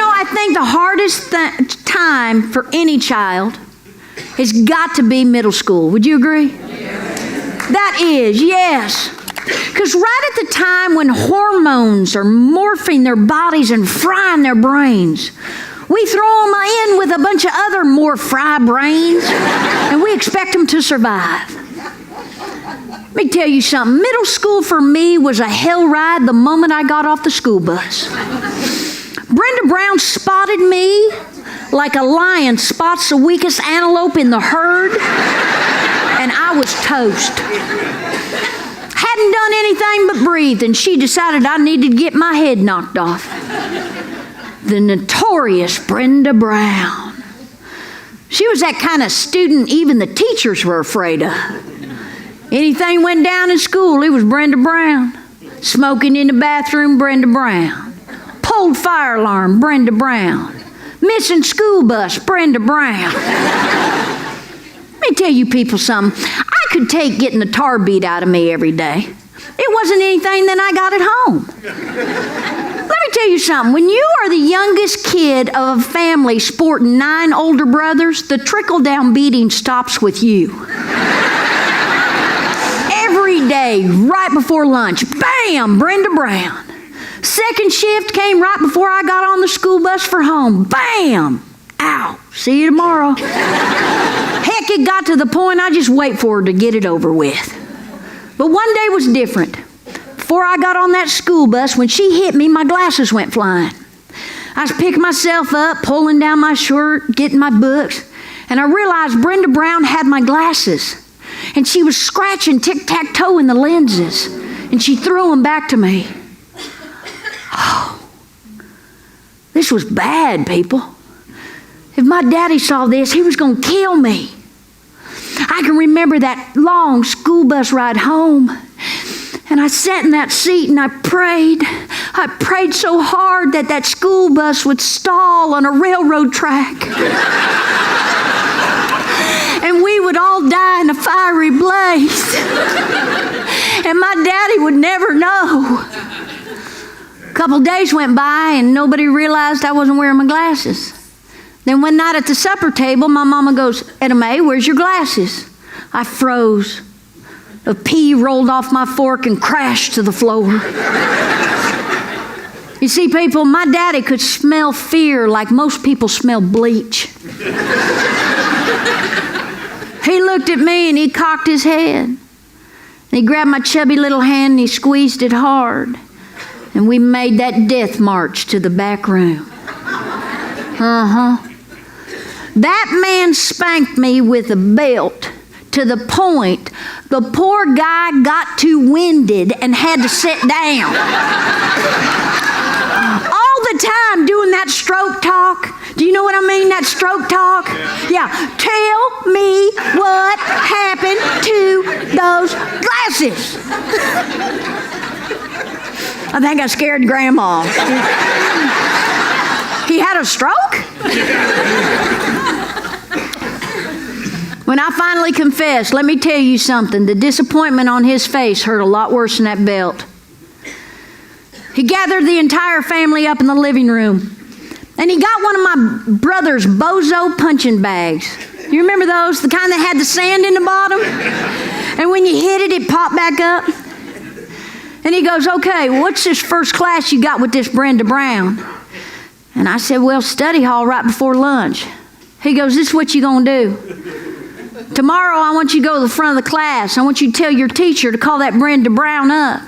I think the hardest time for any child has got to be middle school. Would you agree? Yes. That is, yes. Because right at the time when hormones are morphing their bodies and frying their brains, we throw them in with a bunch of other more fry brains, and we expect them to survive. Let me tell you something. Middle school for me was a hell ride the moment I got off the school bus. Brenda Brown spotted me like a lion spots the weakest antelope in the herd, and I was toast. Hadn't done anything but breathe, and she decided I needed to get my head knocked off. The notorious Brenda Brown. She was that kind of student even the teachers were afraid of. Anything went down in school, it was Brenda Brown. Smoking in the bathroom, Brenda Brown. Pulled fire alarm, Brenda Brown. Missing school bus, Brenda Brown. Let me tell you people something. I could take getting the tar beat out of me every day. It wasn't anything that I got at home. Let me tell you something. When you are the youngest kid of a family sporting 9 older brothers, the trickle-down beating stops with you. Every day, right before lunch, bam, Brenda Brown. Second shift came right before I got on the school bus for home. Bam! Ow. See you tomorrow. Heck, it got to the point I just wait for her to get it over with. But one day was different. Before I got on that school bus, when she hit me, my glasses went flying. I was picking myself up, pulling down my shirt, getting my books, and I realized Brenda Brown had my glasses. And she was scratching tic-tac-toe in the lenses, and she threw them back to me. Oh, this was bad, people. If my daddy saw this, he was going to kill me. I can remember that long school bus ride home, and I sat in that seat and I prayed. I prayed so hard that that school bus would stall on a railroad track. And we would all die in a fiery blaze. And my daddy would never know. A couple days went by and nobody realized I wasn't wearing my glasses. Then one night at the supper table, my mama goes, "Etta May, where's your glasses?" I froze. A pea rolled off my fork and crashed to the floor. You see, people, my daddy could smell fear like most people smell bleach. He looked at me and he cocked his head. And he grabbed my chubby little hand and he squeezed it hard. And we made that death march to the back room. That man spanked me with a belt to the point the poor guy got too winded and had to sit down. All the time doing that stroke talk. Do you know what I mean, that stroke talk? Yeah. Tell me what happened to those glasses. I think I scared Grandma. He had a stroke? When I finally confessed, let me tell you something. The disappointment on his face hurt a lot worse than that belt. He gathered the entire family up in the living room. And he got one of my brother's bozo punching bags. You remember those? The kind that had the sand in the bottom? And when you hit it, it popped back up. And he goes, "Okay, what's this first class you got with this Brenda Brown?" And I said, "Well, study hall right before lunch." He goes, "This is what you gonna do. Tomorrow I want you to go to the front of the class. I want you to tell your teacher to call that Brenda Brown up.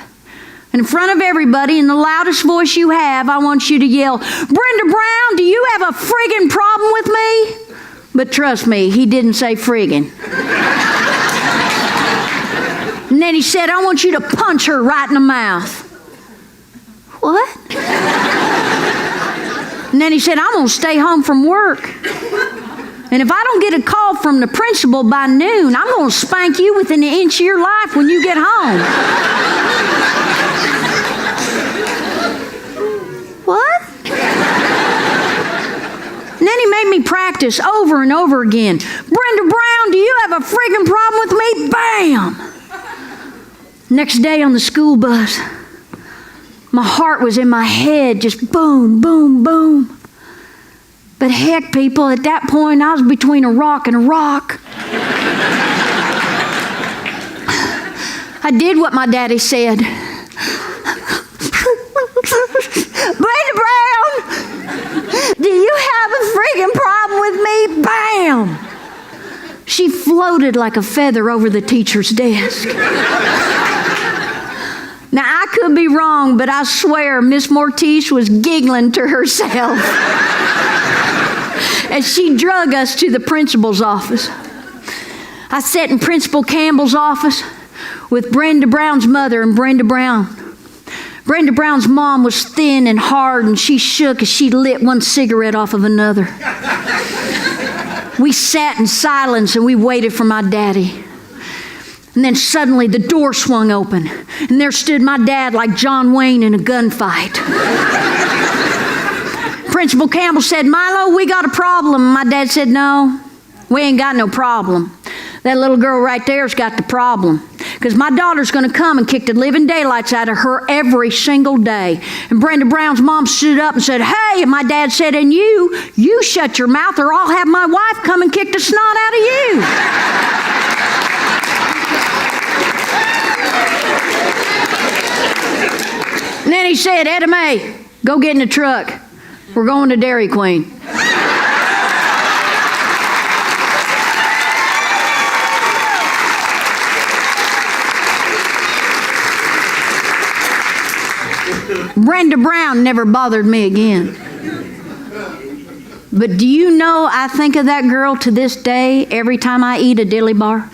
And in front of everybody, in the loudest voice you have, I want you to yell, 'Brenda Brown, do you have a friggin' problem with me?'" But trust me, he didn't say friggin'. And then he said, "I want you to punch her right in the mouth." What? And then he said, "I'm going to stay home from work. And if I don't get a call from the principal by noon, I'm going to spank you within an inch of your life when you get home." What? And then he made me practice over and over again. "Brenda Brown, do you have a friggin' problem with me?" Bam! Next day on the school bus, my heart was in my head, just boom, boom, boom. But heck, people, at that point, I was between a rock and a rock. I did what my daddy said. Brenda Brown, do you have a freaking problem with me? Bam! She floated like a feather over the teacher's desk. Now, I could be wrong, but I swear Miss Mortiz was giggling to herself as she drug us to the principal's office. I sat in Principal Campbell's office with Brenda Brown's mother and Brenda Brown. Brenda Brown's mom was thin and hard, and she shook as she lit one cigarette off of another. We sat in silence and we waited for my daddy. And then suddenly the door swung open, and there stood my dad like John Wayne in a gunfight. Principal Campbell said, "Milo, we got a problem." My dad said, "No, we ain't got no problem. That little girl right there's got the problem. Because my daughter's going to come and kick the living daylights out of her every single day." And Brenda Brown's mom stood up and said, "Hey," and my dad said, "And you shut your mouth or I'll have my wife come and kick the snot out of you." And then he said, "Etta May, go get in the truck. We're going to Dairy Queen." Brenda Brown never bothered me again. But do you know I think of that girl to this day every time I eat a dilly bar?